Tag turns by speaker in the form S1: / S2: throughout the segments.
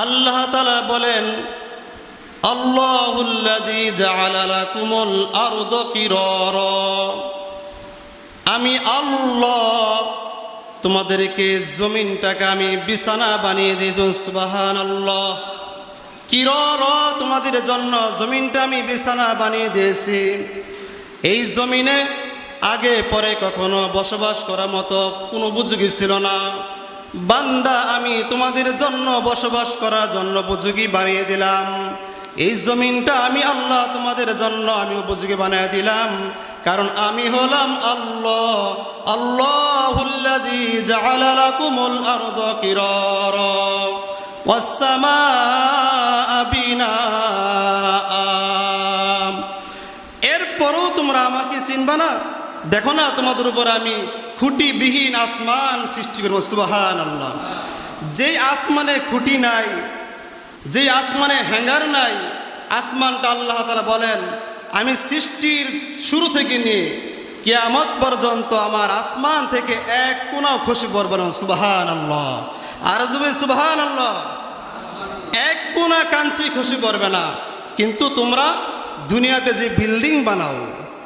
S1: আল্লাহ তাআলা বলেন, আল্লাহুল্লাযী জাআলা লাকুমুল আরদা কিরারা, আমি আল্লাহ তোমাদেরকে জমিনটাকে আমি বিছানা বানিয়ে দিয়েছি। সুবহানাল্লাহ। কিরারা, তোমাদের জন্য জমিনটা আমি বিছানা বানিয়ে দিয়েছি। এই জমিনে আগে পরে কখনো বসবাস করার মতো কোনো উপযোগী ছিল না। বান্দা, আমি তোমাদের জন্য বসবাস করার জন্য উপযোগী বানিয়ে দিলাম। এই জমিনটা আমি আল্লাহ তোমাদের জন্য আমি উপযোগী বানিয়ে দিলাম, কারণ আমি হলাম আল্লাহ। আল্লাহুল্লাযী জাআলা লাকুমুল আরদা কিরারা ওয়াস সামাআ বিনাআ। এরপরও তোমরা আমাকে চিনবা না? দেখো না, তোমাদের উপর আমি খুঁটিবিহীন আসমান সৃষ্টি করব। সুবহানাল্লাহ। যেই আসমানে খুঁটি নাই, যেই আসমানে হ্যাঙ্গার নাই, আসমানটা আল্লাহ তাআলা বলেন আমি সৃষ্টির শুরু থেকে নিয়ে কিয়ামত পর্যন্ত আমার আসমান থেকে এক কোণাও খসে পড়বে না। সুবহানাল্লাহ। আর জুবে সুবহানাল্লাহ। এক কোণা কাঞ্চি খসে পড়বে না। কিন্তু তোমরা দুনিয়াতে যে বিল্ডিং বানাও,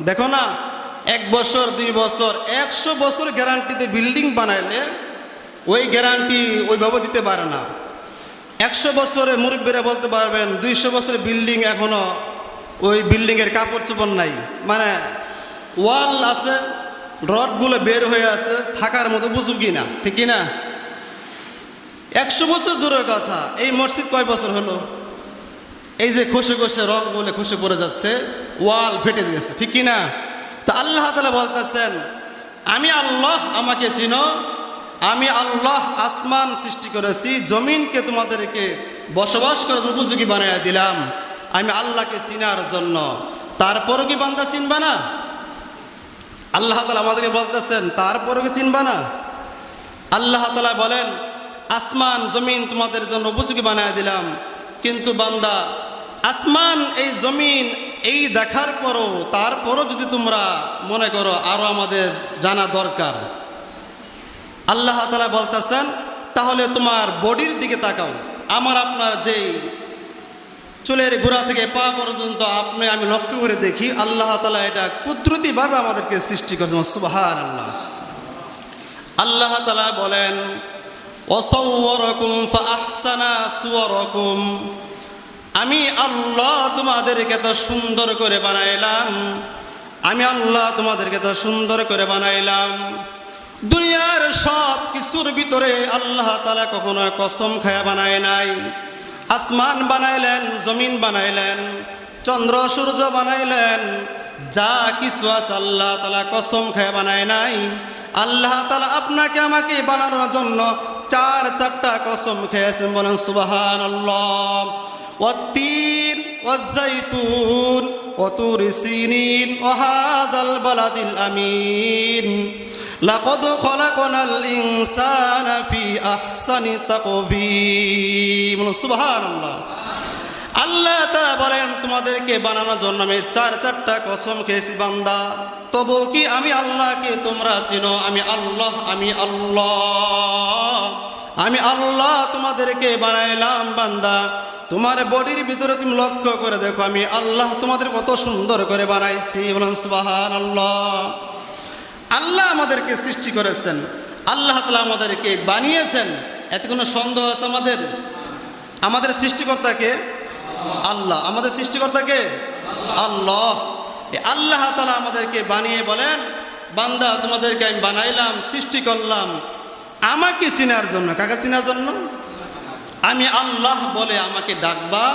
S1: দেখো না, 1 বছর 2 বছর 100 বছর গ্যারান্টিতে বিল্ডিং বানাইলে ওই গ্যারান্টি ওইভাবে দিতে পারে না। 100 বছরে মুরব্বীরা বলতে পারবেন 200 বছরের বিল্ডিং এখনো ওই বিল্ডিংয়ের কাপড় চোপড় নাই, মানে ওয়াল আছে, রডগুলো বের হয়ে আছে, থাকার মতো উপযোগী না, ঠিক কি না? 100 বছর দূরের কথা, এই মসজিদ কয় বছর হলো? এই যে খসে খসে রং বলে খসে পড়ে যাচ্ছে, ওয়াল ফেটে গেছে, ঠিক কি না? তো আল্লাহ তাআলা বলতেছেন আমি আল্লাহ, আমাকে চিনো। আমি আল্লাহ আসমান সৃষ্টি করেছি, জমিনকে তোমাদেরকে বসবাস করার উপযোগী বানিয়ে দিলাম আমি আল্লাহকে চিনার জন্য। তারপরও কি বান্দা চিনবা না? আল্লাহ তাআলা আমাদেরকে বলতেছেন তারপরও কি চিনবা না? আল্লাহ তাআলা বলেন আসমান জমিন তোমাদের জন্য উপযোগী বানিয়ে দিলাম, কিন্তু বান্দা আসমান এই জমিন এই দেখার পরও তারপরও যদি তোমরা মনে করো আরো আমাদের জানা দরকার, আল্লাহ তাআলা বলতেছেন তাহলে তোমার বডির দিকে তাকাও। আমার আপনার যেই চুলের গোড়া থেকে পা পর্যন্ত আমি লক্ষ্য করে দেখি, আল্লাহ তাআলা এটা কুদরতিভাবে আমাদেরকে সৃষ্টি করেছেন। সুবহানাল্লাহ। আল্লাহ তাআলা বলেন ওয়াসাওয়ারাকুম ফাআহসানা সুওয়ারাকুম, আমি আল্লাহ তোমাদেরকে তো সুন্দর করে বানাইলাম, আমি আল্লাহ তোমাদেরকে তো সুন্দর করে বানাইলাম। দুনিয়ার সব কিছুর ভিতরে আল্লাহ তাআলা কখনো কসম খায়া বানায় নাই। আসমান বানাইলেন, জমিন বানাইলেন, চন্দ্র সূর্য বানাইলেন, যা কিছু আছে আল্লাহ তাআলা কসম খায়া বানায় নাই। আল্লাহ তাআলা আপনাকে আমাকে বানানোর জন্য 4টা কসম খেয়েছেন। বলেন সুবহানাল্লাহ। ওয়াত-তিন ওয়াজ-যাইতুন ওয়া তুর সিনিন ওয়া হাযাল বালাদিল আমিন লাকাদ খালাকনাল ইনসানা ফি আহসানি তাকওয়িম। সুবহানাল্লাহ। আল্লাহ তাআলা বলেন তোমাদেরকে বানানোর জন্য আমি 4টা কসম খেয়েছি বান্দা, তবু কি আমি আল্লাহকে তোমরা চিনো? আমি আল্লাহ, আমি আল্লাহ, আমি আল্লাহ তোমাদেরকে বানাইলাম। বান্দা, তোমার বডির ভিতরে তুমি লক্ষ্য করে দেখো, আমি আল্লাহ তোমাদের কত সুন্দর করে বানাইছি। বলেন সুবহানাল্লাহ। আল্লাহ আমাদেরকে সৃষ্টি করেছেন, আল্লাহ তাআলা আমাদেরকে বানিয়েছেন, এতে কোনো সন্দেহ আছে আমাদের? আমাদের সৃষ্টিকর্তাকে আল্লাহ, আমাদের সৃষ্টিকর্তাকে আল্লাহ। আল্লাহ তাআলা আমাদেরকে বানিয়ে বলেন বান্দা তোমাদেরকে আমি বানাইলাম, সৃষ্টি করলাম আমাকে চিনার জন্য। কাকে চিনার জন্য? আমি আল্লাহ বলে আমাকে ডাকবা,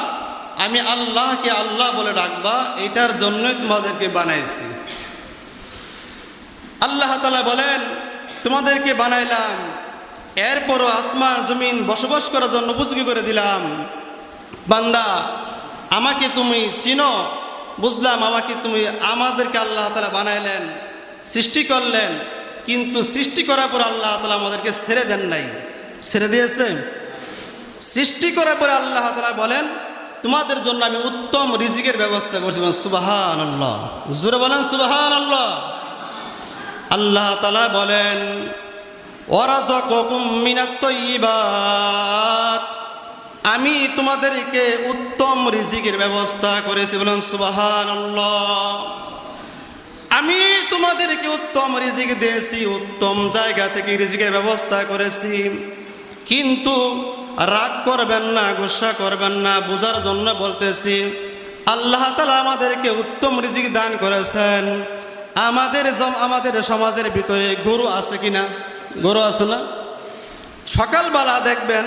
S1: আমি আল্লাহকে আল্লাহ বলে ডাকবা, এটার জন্যই তোমাদেরকে বানাইছি। আল্লাহ তাআলা বলেন তোমাদেরকে বানাইলাম, এরপরও আসমান জমিন বসবাস করার জন্য উপযোগী করে দিলাম। বান্দা, আমাকে তুমি চিনো, বুঝলাম আমাকে তুমি, আমাদেরকে আল্লাহ তাআলা বানাইলেন, সৃষ্টি করলেন, কিন্তু সৃষ্টি করার পর আল্লাহ তাআলা আমাদেরকে ছেড়ে দেন নাই। ছেড়ে দিয়েছে? সৃষ্টি করার পরে আল্লাহ তাআলা বলেন তোমাদের জন্য আমি উত্তম রিজিকের ব্যবস্থা করছি। সুবহানাল্লাহ। জোরে বলেন সুবহানাল্লাহ। আল্লাহ তাআলা বলেন ওয়ারাযাকাকুম মিনাত তাইয়্যিবাত, আমি তোমাদেরকে উত্তম রিজিকের ব্যবস্থা করেছি, বলেন সুবহানাল্লাহ। আমি তোমাদেরকে উত্তম রিজিক দিয়েছি, উত্তম জায়গা থেকে রিজিকের ব্যবস্থা করেছি। কিন্তু রাগ করবেন না, গুসা করবেন না, বোঝার জন্য বলতেছি, আল্লাহ তাআলা আমাদেরকে উত্তম রিজিক দান করেছেন। আমাদের সমাজের ভিতরে গরু আছে কিনা? গরু আছে না? সকালবেলা দেখবেন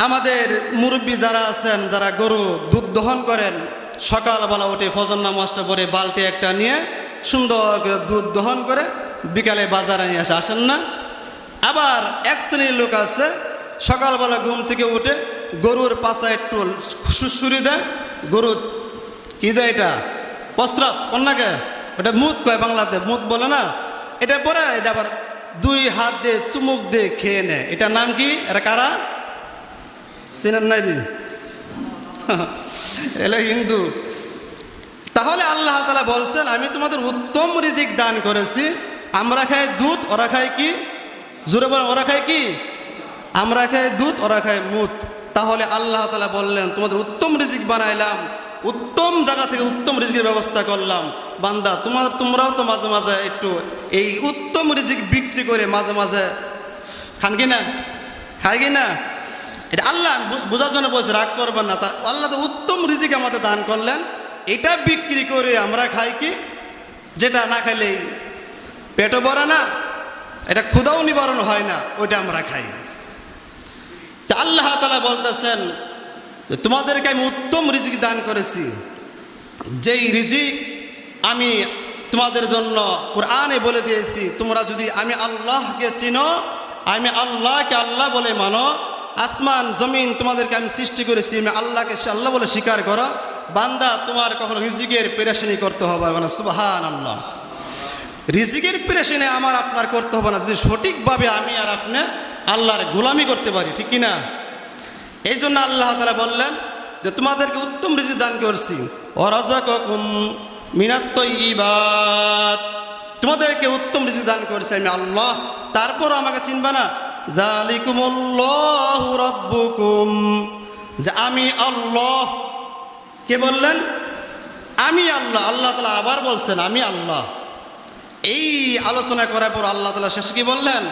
S1: আমাদের মুরব্বী যারা আছেন, যারা গরু দুধ দহন করেন, সকালবেলা উঠে ফজর নামাজটা পড়ে বালতি একটা নিয়ে সুন্দর করে দুধ দহন করে বিকালে বাজারে নিয়ে আসেন না? আবার এক শ্রেণীর লোক আছে, সকালবেলা ঘুম থেকে উঠে গরুর পাশায় একটু সুসুরি দেয়, গরু কি দেয় এটা? প্রস্রাব কন্যাকে, ওটা মুত কয় বাংলাতে, মুত বলে না, এটা পরে এটা আবার 2 হাত দিয়ে চুমুক দিয়ে খেয়ে নেয়। এটার নাম কি? এটা কারা? চিনেন নাই? এলে হিন্দু। তাহলে আল্লাহ তাআলা বলছেন, আমি তোমাদের উত্তম রিজিক দান করেছি। আমরা খাই দুধ, ওরা খায় কি? জোরে বলেন, ওরা খায় কি? আমরা খাই দুধ, ওরা খায় মুত। তাহলে আল্লাহ তাআলা বললেন, তোমাদের উত্তম রিজিক বানাইলাম, উত্তম জায়গা থেকে উত্তম রিজিকের ব্যবস্থা করলাম। বান্দা তোমরাও তো মাঝে মাঝে একটু এই উত্তম রিজিক বিক্রি করে মাঝে মাঝে খান কি না? খাই কি না? এটা আল্লাহ বোঝার জন্য বলছে, রাগ করবেন না। তার আল্লাহ তো উত্তম রিজিক আমাদের দান করলেন, এটা বিক্রি করে আমরা খাই কি? যেটা না খাইলেই পেটও ভরে না, এটা ক্ষুধাও নিবারণ হয় না, ওইটা আমরা খাই। তা আল্লাহ তাআলা বলতেছেন, তোমাদেরকে আমি উত্তম রিজিক দান করেছি। যেই রিজিক আমি তোমাদের জন্য কোরআনে বলে দিয়েছি, তোমরা যদি আমি আল্লাহকে চিনো, আমি আল্লাহকে আল্লাহ বলে মানো, আসমান জমিন তোমাদেরকে আমি সৃষ্টি করেছি, আমি আল্লাহকে আল্লাহ বলে স্বীকার করো, বান্দা তোমার কখনো রিজিকের পেরেশানি করতে হবে না। সুবহানাল্লাহ। রিজিকের পেরেশানি আমার আপনার করতে হবে না, যদি সঠিকভাবে আমি আর আপনি আল্লাহর গোলামি করতে পারি, ঠিক কিনা? এই জন্য আল্লাহ তাআলা বললেন যে তোমাদেরকে উত্তম রিজিক দান করছি। ওয়ারাযাকাকুম মিনাত তাইয়্যিবাত, তোমাদেরকে উত্তম রিজিক দান করেছি আমি আল্লাহ। তারপর আমাকে চিনবা না? যালিকুমুল্লাহু রাব্বুকুম, যে আমি আল্লাহ। কে বললেন? আমি আল্লাহ। আল্লাহ তাআলা আবার বলছেন আমি আল্লাহ। এই আলোচনা করার পর আল্লাহ তাআলা শেষে কি বললেন?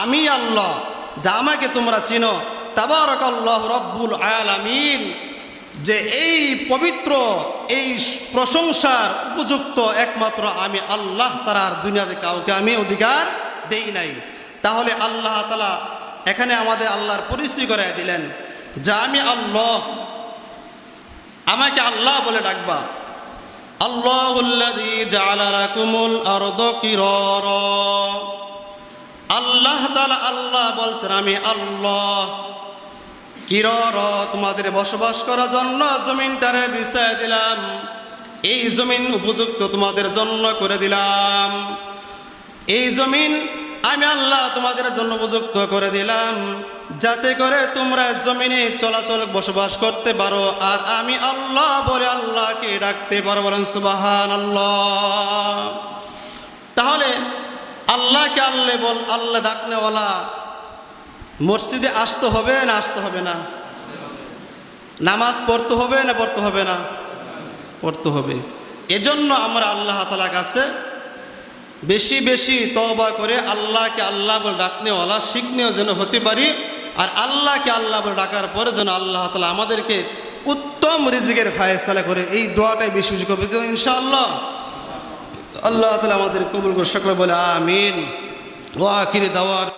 S1: আমি আল্লাহ, যা আমাকে তোমরা চিনো। তাবারাকাল্লাহু রাব্বুল আলামিন, যে এই পবিত্র, এই প্রশংসার উপযুক্ত একমাত্র আমি আল্লাহ ছাড়া আর দুনিয়াতে কাউকে আমি অধিকার দেই নাই। তাহলে আল্লাহ তাআলা এখানে আমাদের আল্লাহর পরিচয় করায় দিলেন যে আমি আল্লাহ, আমাকে আল্লাহ বলে ডাকবা। আল্লাহুল্লাযী জাআলা লাকুমুল আরদা কিরারা, আল্লাহ তাআলা আল্লাহ বলছেন আমি আল্লাহ। কিরারা, তোমাদের বসবাস করার জন্য জমিনটারে বিছায় দিলাম, এই জমিন উপযুক্ত তোমাদের জন্য করে দিলাম। এই জমিন আমি আল্লাহ তোমাদের জন্য উপযুক্ত করে দিলাম, যাতে করে তোমরা জমিনে চলাচল বসবাস করতে পারো, আর আমি আল্লাহ বলে আল্লাহকে ডাকতে পারো। বলেন সুবহানাল্লাহ। তাহলে আল্লাহকে আল্লাহ ডাকনেওয়ালা মসজিদে আসতে হবে না আসতে হবে না? নামাজ পড়তে হবে না পড়তে হবে না? পড়তে হবে। এজন্য আমরা আল্লাহ তাআলার কাছে বেশি বেশি তওবা করে আল্লাহকে আল্লাহ বলে ডাকনেওয়ালা শিখনেও যেন হতে পারি। আর আল্লাহকে আল্লাহ বলে ডাকার পরে যেন আল্লাহ তাআলা আমাদেরকে উত্তম রিজিকের ফায়সালা করে, এই দোয়াটাই বেশি বেশি করবে ইনশাআল্লাহ। আল্লাহ তাআলা আমাদের কবুল করে সকলে বলে আমিন। ওয়া আখির দাওয়ার।